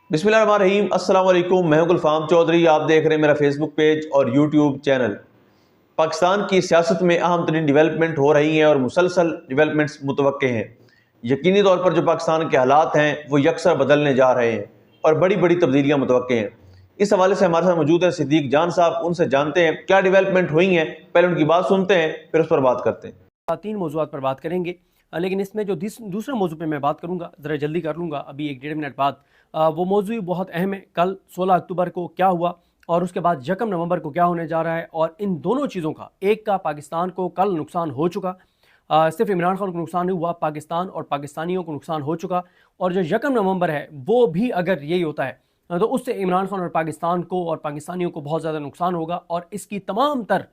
बिस्मिल्लाहिर्रहमानिर्रहीम। अस्सलाम वालेकुम। मैं हूं गुलफाम चौधरी। आप देख रहे हैं मेरा फेसबुक पेज और यूट्यूब चैनल। पाकिस्तान की सियासत में अहम तरीन डिवेलपमेंट हो रही हैं और मुसलसल डिवेलपमेंट्स मुतवक्के हैं। यकीनी तौर पर जो पाकिस्तान के हालात हैं वो यकसर बदलने जा रहे हैं और बड़ी बड़ी तब्दीलियाँ मुतवक्के हैं। इस हवाले से हमारे साथ मौजूद हैं सिद्दीक जान साहब। उनसे जानते हैं क्या डिवेलपमेंट हुई हैं, पहले उनकी बात सुनते हैं फिर उस पर बात करते हैं। तीन मौज़ूआत पर बात करेंगे, लेकिन इसमें जो दूसरे मौजू पे मैं बात करूँगा ज़रा जल्दी कर लूँगा, अभी एक डेढ़ मिनट बाद। वो मौजू बहुत अहम है। कल 16 अक्टूबर को क्या हुआ और उसके बाद 1 नवंबर को क्या होने जा रहा है, और इन दोनों चीज़ों का एक का पाकिस्तान को कल नुकसान हो चुका। सिर्फ इमरान खान को नुकसान नहीं हुआ, पाकिस्तान और पाकिस्तानियों को नुकसान हो चुका। और जो 1 नवंबर है वो भी अगर यही होता है तो उससे इमरान खान और पाकिस्तान को और पाकिस्तानियों को बहुत ज़्यादा नुकसान होगा। और इसकी तमाम तर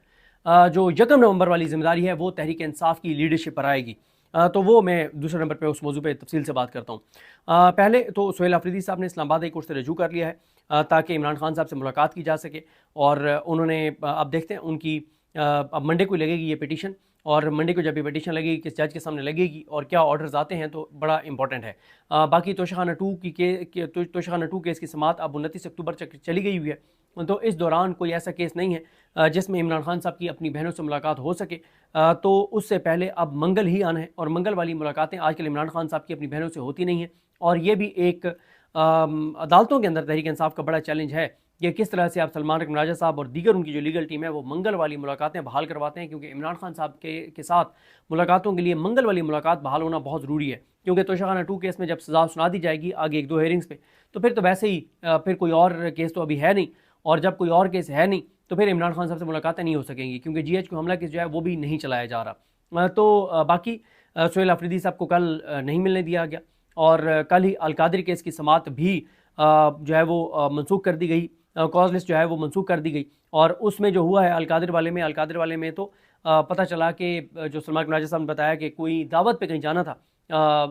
जो 1 नवंबर वाली जिम्मेदारी है वो तहरीक इंसाफ की लीडरशिप पर आएगी। तो वो मैं दूसरे नंबर पे उस मौजू पे तफसील से बात करता हूँ। पहले तो सुहेल अफरीदी साहब ने इस्लामाबाद हाई कोर्ट से रजू कर लिया है ताकि इमरान खान साहब से मुलाकात की जा सके। और उन्होंने अब देखते हैं उनकी अब मंडे को लगेगी ये पिटीशन, और मंडे को जब ये पिटीशन लगेगी किस जज के सामने लगेगी और क्या ऑर्डर्स आते हैं तो बड़ा इंपॉर्टेंट है। बाकी तोशाखाना 2 तोशाखाना 2 केस की समात अब 29 अक्टूबर तक चली गई हुई है। तो इस दौरान कोई ऐसा केस नहीं है जिसमें इमरान खान साहब की अपनी बहनों से मुलाकात हो सके। तो उससे पहले अब मंगल ही आना है, और मंगल वाली मुलाकातें आजकल इमरान खान साहब की अपनी बहनों से होती नहीं हैं। और ये भी एक अदालतों के अंदर तहरीक इंसाफ का बड़ा चैलेंज है कि किस तरह से आप सलमान रकम राजा साहब और दीगर उनकी जो लीगल टीम है वो मंगल वाली मुलाकातें बहाल करवाते हैं, क्योंकि इमरान खान साहब के साथ मुलाकातों के लिए मंगल वाली मुलाकात बहाल होना बहुत ज़रूरी है। क्योंकि तोशाखाना 2 केस में जब सज़ा सुना दी जाएगी आगे 1-2 हेयरिंग्स पे, तो फिर तो वैसे ही फिर कोई और केस तो अभी है नहीं, और जब कोई और केस है नहीं तो फिर इमरान खान साहब से मुलाकातें नहीं हो सकेंगी, क्योंकि GHQ हमला केस जो है वो भी नहीं चलाया जा रहा। तो बाकी सुहेल अफरीदी साहब को कल नहीं मिलने दिया गया, और कल ही अलकादरी केस की समात भी जो है वो मनसूख कर दी गई, कॉज लिस्ट जो है वो मनसूख कर दी गई। और उसमें जो हुआ है अलकादर वाले में तो पता चला कि जो सलमान राजा साहब ने बताया कि कोई दावत पे कहीं जाना था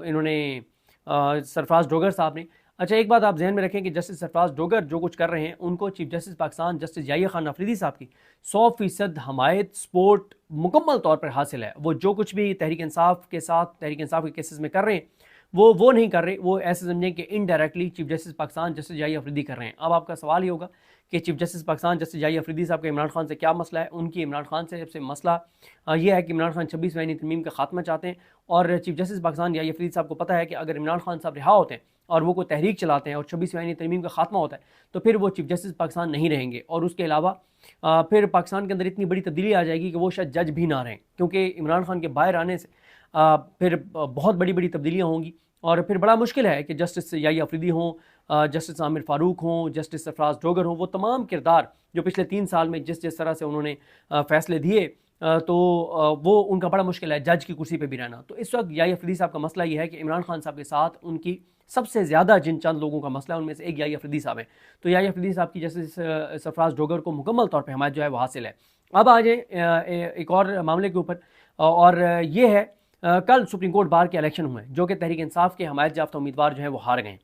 इन्होंने सरफराज डोगर साहब ने। अच्छा, एक बात आप जहन में रखें कि जस्टिस सरफराज डोगर जो कुछ कर रहे हैं उनको chief justice Pakistan justice Yahya Khan Afridi sahab की 100% हमायत सपोर्ट मुकम्मल तौर पर हासिल है। वो जो कुछ भी तहरीक इंसाफ के साथ तहरीक इंसाफ के केसेस में कर रहे हैं वो नहीं कर रहे, वो ऐसे समझें कि indirectly chief justice Pakistan justice Yahya Afridi कर रहे हैं। अब आपका सवाल ही होगा कि chief justice Pakistan justice Yahya Afridi sahab का इमरान खान से क्या मसला है। उनकी इमरान खान से सबसे मसला ये है कि इमरान खान 26वीं आईनी तरमीम का खात्मा चाहते हैं, और चीफ जस्टिस पाकिस्तान याहिया अफरीदी साहब को पता है कि अगर इमरान खान साहब रिहा होते हैं और वो कोई तहरीक चलाते हैं और 26वीं आईनी तरमीम का खात्मा होता है तो फिर वो चीफ जस्टिस पाकिस्तान नहीं रहेंगे। और उसके अलावा फिर पाकिस्तान के अंदर इतनी बड़ी तब्दीली आ जाएगी कि वो शायद जज भी ना रहें, क्योंकि इमरान खान के बाहर आने से फिर बहुत बड़ी बड़ी तब्दीलियाँ होंगी। और फिर बड़ा मुश्किल है कि जस्टिस याहिया अफरीदी हों, जस्टिस आमिर फ़ारूक हों, जस्टिस सरफराज डोगर हों, वो तमाम किरदार जो पिछले 3 साल में जिस तरह से उन्होंने फ़ैसले दिए, तो वो उनका बड़ा मुश्किल है जज की कुर्सी पे भी रहना। तो इस वक्त याहिया अफरीदी साहब का मसला ये है कि इमरान खान साहब के साथ उनकी सबसे ज़्यादा जिन चंद लोगों का मसला है उनमें से एक याहिया अफरीदी साहब है। तो याहिया अफरीदी साहब की जस्टिस सरफराज डोगर को मुकम्मल तौर पर हमायत जो है वो हासिल है। अब आ जाए एक और मामले के ऊपर, और ये है कल सुप्रीम कोर्ट बार के इलेक्शन हुए जो कि तहरीक इंसाफ के हमायत याफ्ता उम्मीदवार जो हैं वो हार गए।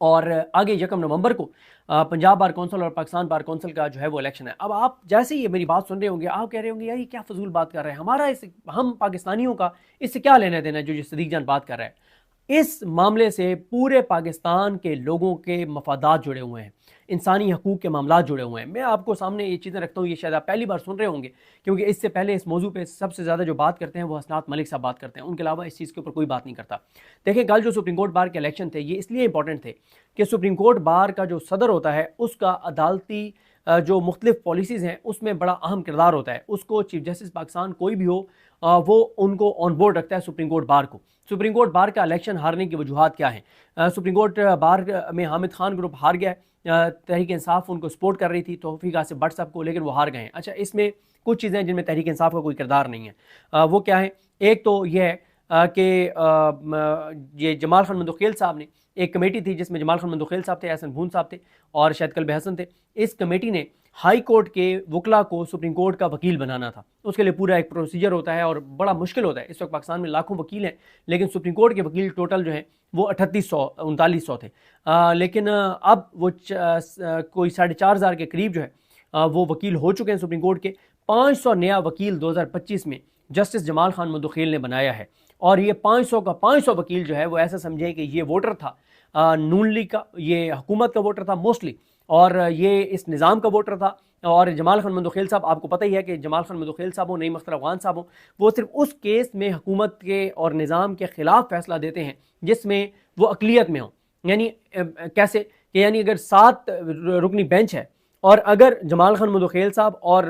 और आगे 1 नवंबर को पंजाब बार कौंसिल और पाकिस्तान बार कौंसिल का जो है वो इलेक्शन है। अब आप जैसे ही ये मेरी बात सुन रहे होंगे आप कह रहे होंगे यार ये क्या फजूल बात कर रहे हैं, हमारा हम पाकिस्तानियों का इससे क्या लेना देना है जो सदीक जान बात कर रहा है। इस मामले से पूरे पाकिस्तान के लोगों के मफादात जुड़े हुए हैं, इंसानी हकूक़ के मामला जुड़े हुए हैं। मैं आपको सामने ये चीज़ें रखता हूँ, ये शायद आप पहली बार सुन रहे होंगे, क्योंकि इससे पहले इस मौजू पे सबसे ज़्यादा जो बात करते हैं वो हसनात मलिक साहब बात करते हैं, उनके अलावा इस चीज़ के ऊपर कोई बात नहीं करता। देखिए, कल जो सुप्रीम कोर्ट बार के इलेक्शन थे ये इसलिए इंपॉर्टेंट थे कि सुप्रीम कोर्ट बार का जो सदर होता है उसका अदालती जो मुख्तलिफ पॉलिसीज़ हैं उसमें बड़ा अहम किरदार होता है। उसको चीफ जस्टिस पाकिस्तान कोई भी हो वो उनको ऑन बोर्ड रखता है सुप्रीम कोर्ट बार को। सुप्रीम कोर्ट बार का इलेक्शन हारने की वजूहत क्या हैं? सुप्रीम कोर्ट बार में हामिद खान ग्रुप हार गया है, तहरीक इंसाफ उनको सपोर्ट कर रही थी तौफीक आसिफ भट्ट साहब को, लेकिन वो हार गए हैं। अच्छा, इसमें कुछ चीज़ें जिनमें तहरीक इंसाफ का कोई किरदार नहीं है। वो क्या है? एक तो ये है कि ये जमाल खान मंदोखेल साहब ने एक कमेटी थी जिसमें जमाल खान मंदोखेल साहब थे, एहसन भून साहब थे और शायद कल्ब हसन थे। इस कमेटी ने हाई कोर्ट के वकला को सुप्रीम कोर्ट का वकील बनाना था। उसके लिए पूरा एक प्रोसीजर होता है और बड़ा मुश्किल होता है। इस वक्त पाकिस्तान में लाखों वकील हैं, लेकिन सुप्रीम कोर्ट के वकील टोटल जो हैं वो 3800-3900 थे। लेकिन अब वो कोई 4500 के करीब जो है वो वकील हो चुके हैं सुप्रीम कोर्ट के। 500 नया वकील 2025 में जस्टिस जमाल खान मंदोखेल ने बनाया है, और ये 500 का 500 वकील जो है वो ऐसा समझे कि ये वोटर था नून लीग का, ये हुकूमत का वोटर था मोस्टली, और ये इस निज़ाम का वोटर था। और जमाल खान मंदोखेल साहब, आपको पता ही है कि जमाल खान मंदोखेल साहब हो, नईम अख्तर अफगान साहब हो, वो सिर्फ उस केस में हुकूमत के और निज़ाम के ख़िलाफ़ फैसला देते हैं जिसमें वो अक़लियत में हो। यानी कैसे कि यानी अगर 7 रुकनी बेंच है और अगर जमाल खान मंदोखेल साहब और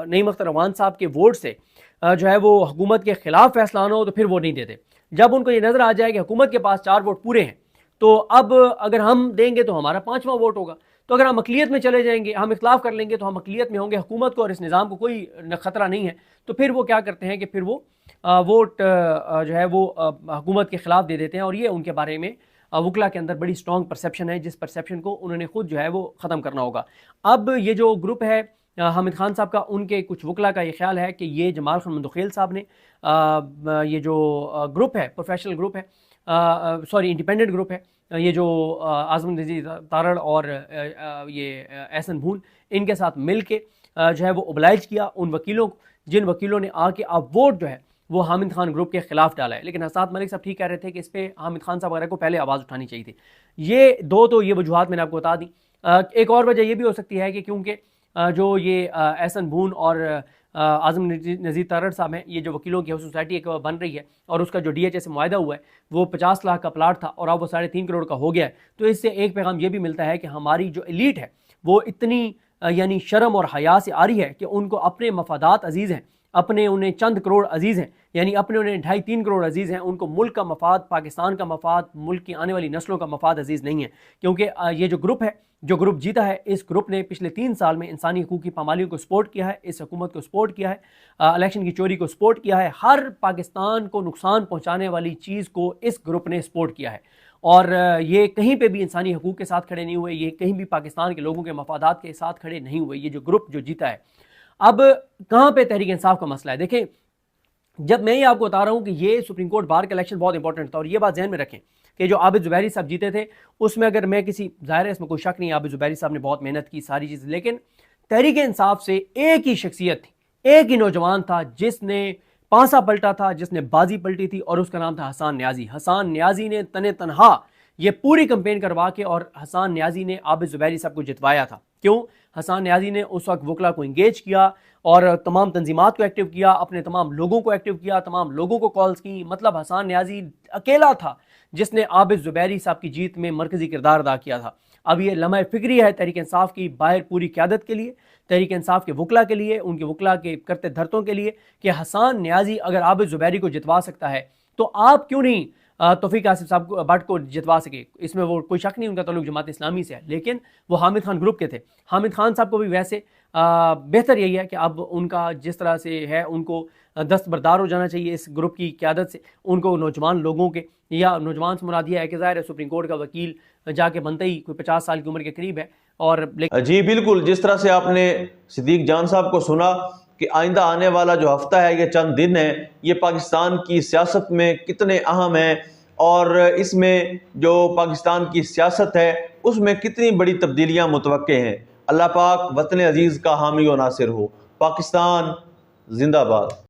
नईम अख्तर अफगान साहब के वोट से जो है वो हुकूमत के ख़िलाफ़ फैसला आना हो तो फिर वो नहीं देते। जब उनको ये नज़र आ जाए कि हुकूमत के पास 4 वोट पूरे हैं, तो अब अगर हम देंगे तो हमारा 5वां वोट होगा। तो अगर हम अक़लियत में चले जाएंगे, हम इख्तिलाफ़ कर लेंगे, तो हम अक़लियत में होंगे, हुकूमत को और इस निज़ाम को कोई ख़तरा नहीं है। तो फिर वो क्या करते हैं कि फिर वो वोट जो है वो हुकूमत के ख़िलाफ़ दे देते हैं। और ये उनके बारे में वकला के अंदर बड़ी स्ट्रॉन्ग परसेप्शन है, जिस परसेप्शन को उन्होंने खुद जो है वो ख़त्म करना होगा। अब ये जो ग्रुप है हामिद खान साहब का, उनके कुछ वकला का ये ख्याल है कि ये जमाल खान मंदोखेल साहब ने ये जो ग्रुप है, प्रोफेशनल ग्रुप है, सॉरी इंडिपेंडेंट ग्रुप है, ये जो आज़म नज़ीर तारड़ और ये एहसन भून, इनके साथ मिल के जो है वो ओबलाइज किया उन वकीलों को, जिन वकीलों ने आके अब वोट जो है वो हामिद खान ग्रुप के खिलाफ डाला है। लेकिन हसात मलिक साहब ठीक कह रहे थे कि इस पर हामिद खान साहब वगैरह को पहले आवाज़ उठानी चाहिए थी। ये तो ये वजूहत मैंने आपको बता दी। एक और वजह ये भी हो सकती है कि क्योंकि जो ये एहसन भून और आज़म नज़ीर तारड़ साहब हैं, ये जो वकीलों की सोसाइटी एक बन रही है और उसका जो DHA से मुआहदा हुआ है वो 50 लाख का प्लाट था और अब वो 3.5 करोड़ का हो गया है। तो इससे एक पैगाम ये भी मिलता है कि हमारी जो एलीट है वो इतनी यानी शर्म और हया से आ रही है कि उनको अपने मफादात अजीज़ हैं, अपने उन्हें चंद करोड़ अजीज़ हैं, यानी अपने उन्हें 2.5-3 करोड़ अजीज़ हैं। उनको मुल्क का मफाद, पाकिस्तान का मफाद, मुल्क की आने वाली नस्लों का मफाद अजीज़ नहीं है। क्योंकि ये जो ग्रुप है, जो ग्रुप जीता है, इस ग्रुप ने पिछले 3 साल में इंसानी हकूक़ की पामालियों को सपोर्ट किया है, इस हुकूमत को सपोर्ट किया है, इलेक्शन की चोरी को सपोर्ट किया है, हर पाकिस्तान को नुकसान पहुँचाने वाली चीज़ को इस ग्रुप ने सपोर्ट किया है। और ये कहीं पे भी इंसानी हकूक़ के साथ खड़े नहीं हुए, ये कहीं भी पाकिस्तान के लोगों के मफादात के साथ खड़े नहीं हुए, ये जो ग्रुप जो जीता है। अब कहाँ पे तहरीक इंसाफ का मसला है? देखें, जब मैं ये आपको बता रहा हूँ कि ये सुप्रीम कोर्ट बार का इलेक्शन बहुत इंपॉर्टेंट था, और ये बात ध्यान में रखें कि जो आबिद ज़ुबैरी साहब जीते थे उसमें अगर मैं किसी, ज़ाहिर है इसमें कोई शक नहीं, आबिद ज़ुबैरी साहब ने बहुत मेहनत की सारी चीज़, लेकिन तहरीक इंसाफ से एक ही शख्सियत थी, एक ही नौजवान था जिसने पांसा पलटा था, जिसने बाजी पलटी थी, और उसका नाम था हसान न्याजी। हसान न्याजी ने तने तनहा ये पूरी कंपेन करवा के और हसान न्याजी ने आबिद ज़ुबैरी साहब को जितवाया था। क्यों? हसान न्याजी ने उस वक्त वकला को इंगेज किया और तमाम तंजीमात को एक्टिव किया, अपने तमाम लोगों को एक्टिव किया, तमाम लोगों को कॉल्स की। मतलब हसान न्याजी अकेला था जिसने आबिद ज़ुबैरी साहब की जीत में मरकज़ी किरदार अदा किया था। अब ये लम्हा फ़िक्री है तहरीक इंसाफ की बाहर पूरी क़यादत के लिए, तहरीक इंसाफ के वकला के लिए, उनके वकला के करते धरतों के लिए, कि हसान न्याजी अगर आबिद ज़ुबैरी को जितवा सकता है तो आप क्यों नहीं तौफीक आसिफ साहब भट्ट को जितवा सके। इसमें वो कोई शक नहीं, उनका ताल्लुक जमात इस्लामी से है, लेकिन वो हामिद खान ग्रुप के थे। हामिद खान साहब को भी वैसे बेहतर यही है कि अब उनका जिस तरह से है, उनको दस्तबरदार हो जाना चाहिए इस ग्रुप की क़यादत से। उनको नौजवान लोगों के, या नौजवान से मुराद यह है कि ज़ाहिर है सुप्रीम कोर्ट का वकील जाके बनते ही कोई 50 साल की उम्र के करीब है। और जी बिल्कुल, जिस तरह से आपने सिद्दीक जान साहब को सुना कि आइंदा आने वाला जो हफ्ता है, ये चंद दिन है, ये पाकिस्तान की सियासत में कितने अहम हैं, और इसमें जो पाकिस्तान की सियासत है उसमें कितनी बड़ी तब्दीलियां मुतवक्के हैं। अल्लाह पाक वतन अजीज़ का हामी व नासिर हो। पाकिस्तान जिंदाबाद।